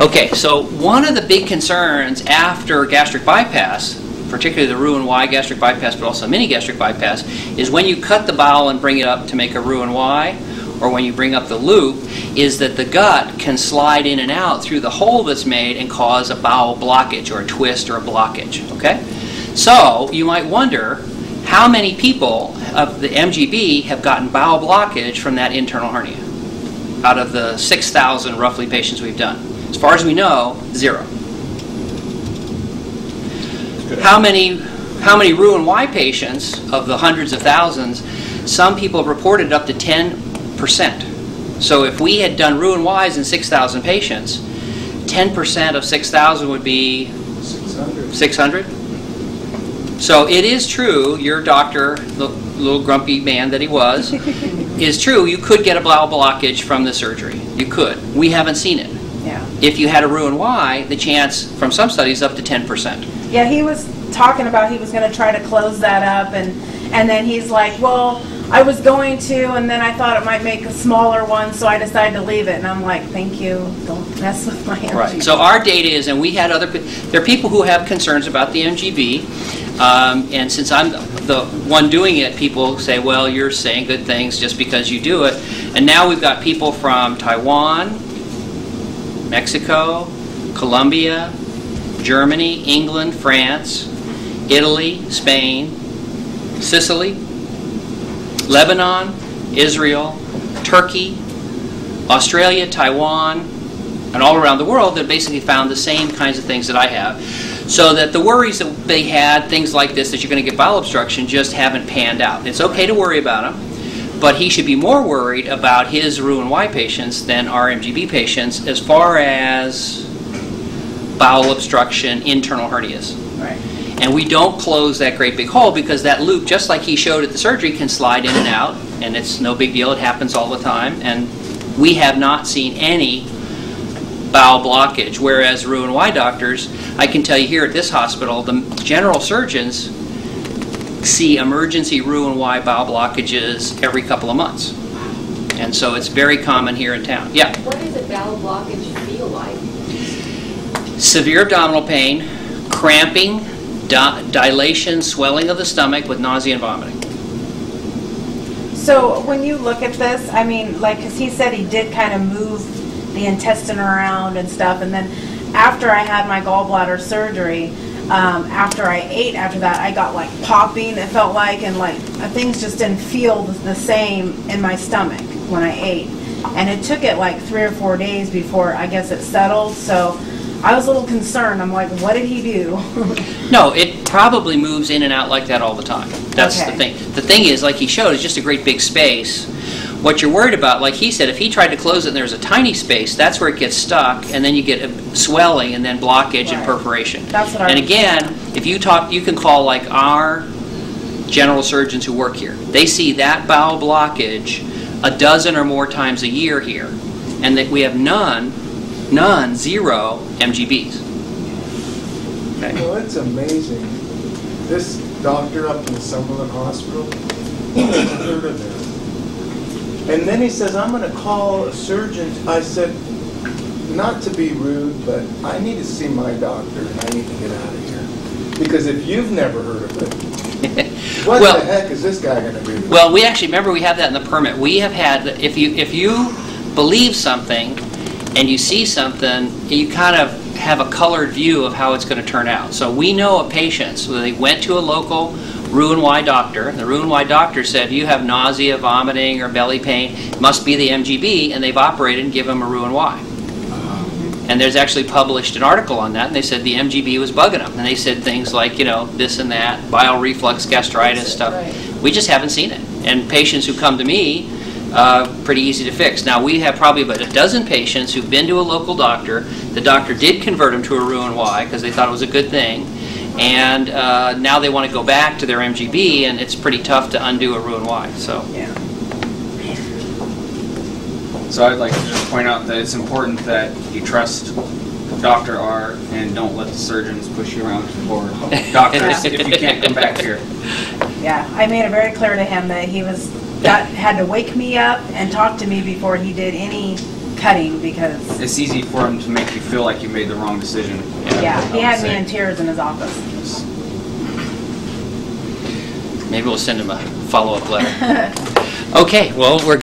Okay, so one of the big concerns after gastric bypass, particularly the Roux-en-Y gastric bypass, but also mini gastric bypass, is when you cut the bowel and bring it up to make a Roux-en-Y, or when you bring up the loop, is that the gut can slide in and out through the hole that's made and cause a bowel blockage or a twist or a blockage. Okay? So you might wonder how many people of the MGB have gotten bowel blockage from that internal hernia out of the 6,000 roughly patients we've done. As far as we know, 0. How many Roux-en-Y patients of the hundreds of thousands? Some people have reported up to 10%. So if we had done Roux-en-Ys in 6,000 patients, 10% of 6,000 would be 600. So it is true, your doctor, the little grumpy man that he was, is true, you could get a bowel blockage from the surgery. You could. We haven't seen it. Yeah. If you had a Roux-en-Y, the chance from some studies up to 10%. Yeah, he was talking about he was going to try to close that up, and then he's like, well, I was going to, and then I thought it might make a smaller one, so I decided to leave it. And I'm like, thank you, don't mess with my MGB. Right. So our data is, and we had there are people who have concerns about the MGB, and since I'm the one doing it, people say, well, you're saying good things just because you do it. And now we've got people from Taiwan, Mexico, Colombia, Germany, England, France, Italy, Spain, Sicily, Lebanon, Israel, Turkey, Australia, Taiwan, and all around the world that basically found the same kinds of things that I have. So that the worries that they had, things like this, that you're going to get bowel obstruction, just haven't panned out. It's okay to worry about them, but he should be more worried about his Roux-en-Y patients than our MGB patients as far as bowel obstruction, internal hernias. Right. And we don't close that great big hole because that loop, just like he showed at the surgery, can slide in and out, and it's no big deal. It happens all the time, and we have not seen any bowel blockage, whereas Roux-en-Y doctors, I can tell you here at this hospital, the general surgeons see emergency Roux-en-Y bowel blockages every couple of months. And so it's very common here in town. Yeah? What does a bowel blockage feel like? Severe abdominal pain, cramping, dilation, swelling of the stomach with nausea and vomiting. So when you look at this, I mean, like, because he said he did kind of move the intestine around and stuff, and then after I had my gallbladder surgery, after I ate after that, I got like popping, it felt like, and like things just didn't feel the same in my stomach when I ate. And it took it like 3 or 4 days before I guess it settled, so I was a little concerned. I'm like, what did he do? No, it probably moves in and out like that all the time. That's Okay. the thing. The thing is, like he showed, it's just a great big space. What you're worried about, like he said, if he tried to close it and there's a tiny space, that's where it gets stuck, and then you get swelling and then blockage and Right. perforation. That's what I And was again, if you talk, you can call like our general surgeons who work here. They see that bowel blockage a dozen or more times a year here, and that we have zero MGBs. Okay. Well, it's amazing. This doctor up in the Summerlin Hospital, I never heard of him. And then he says, I'm going to call a surgeon. I said, not to be rude, but I need to see my doctor and I need to get out of here. Because if you've never heard of it, what Well, the heck is this guy going to do? Well, we actually, remember we have that in the permit. We have had, if you believe something and you see something, you kind of have a colored view of how it's going to turn out. So we know of patients where they went to a local Roux-en-Y doctor. The Roux-en-Y doctor said, you have nausea, vomiting, or belly pain. It must be the MGB, and they've operated and given them a Roux-en-Y. And there's actually published an article on that, and they said the MGB was bugging them. And they said things like, you know, this and that, bile reflux, gastritis stuff. Right. We just haven't seen it. And patients who come to me, pretty easy to fix. Now, we have probably about a dozen patients who've been to a local doctor. The doctor did convert them to a Roux-en-Y because they thought it was a good thing. And now they want to go back to their MGB, and it's pretty tough to undo a Roux-en-Y. So. Yeah. So I'd like to just point out that it's important that you trust Dr. R and don't let the surgeons push you around for doctors if you can't come back here. Yeah, I made it very clear to him that he had to wake me up and talk to me before he did any cutting because, It's easy for him to make you feel like you made the wrong decision. yeah, he I would had me say. in tears in his office. Maybe we'll send him a follow-up letter. Okay, well, we're